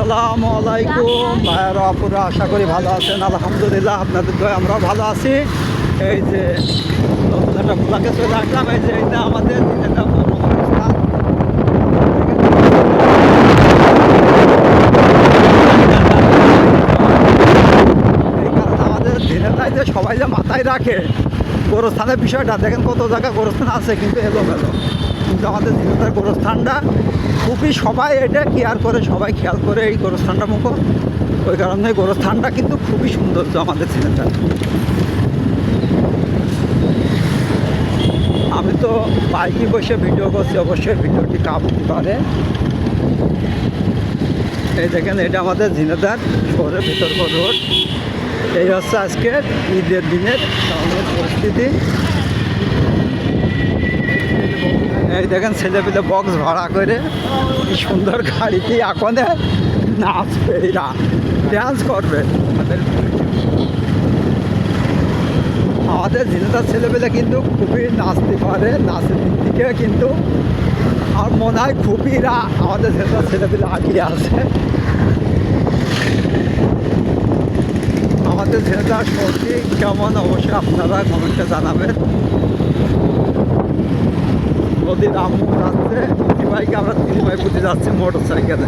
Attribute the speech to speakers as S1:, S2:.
S1: আসসালামু আলাইকুম ভাইয়ারা আপুরা, আশা করি ভালো আছেন। আলহামদুলিল্লাহ, আপনাদের দয়া আমরাও ভালো আছি। এই যে নতুন একটা ব্লকে চলে আসলাম। এই যে এটা আমাদের এটা স্থান। এই কারণে আমাদের দিনেটাই যে সবাই যে মাথায় রাখে গোরস্থানের বিষয়টা, দেখেন কত জায়গায় গোরস্থান আছে কিন্তু এলোমেলো, কিন্তু আমাদের দিনেটার গোরস্থানটা খুবই সবাই এটা কেয়ার করে, সবাই খেয়াল করে এই গোরস্থানটা মুখ। ওই কারণে গোরস্থানটা কিন্তু খুবই সৌন্দর্য আমাদের ছেলেটা। আমি তো বাইকে বসে ভিডিও করছি, অবশ্যই ভিডিওটি কাপ হতে পারে। এই দেখেন, এটা আমাদের ঝিনেদার শহরের ভিতরকর রোড। এই হচ্ছে আজকে ঈদের দিনের টাউনের পরিস্থিতি। এই দেখেন, ছেলেপিলে বক্স ভাড়া করে কি সুন্দর গাড়িতে এখন নাচবে, এরা ডান্স করবে। আমাদের ঝিনেদার ছেলেপেলে কিন্তু খুবই নাচতে পারে, নাচের দিক থেকে কিন্তু আর মনে হয় খুবই আমাদের ঝিনেদার ছেলেপেলে আগিয়ে আছে। আমাদের ঝিনেদার শহরটি কেমন অবশ্যই আপনারা কমেন্টে জানাবেন। নদীর আমুক যাচ্ছে, বাইকে আমরা 3 ভাই পুঁতে যাচ্ছি মোটর সাইকেলে।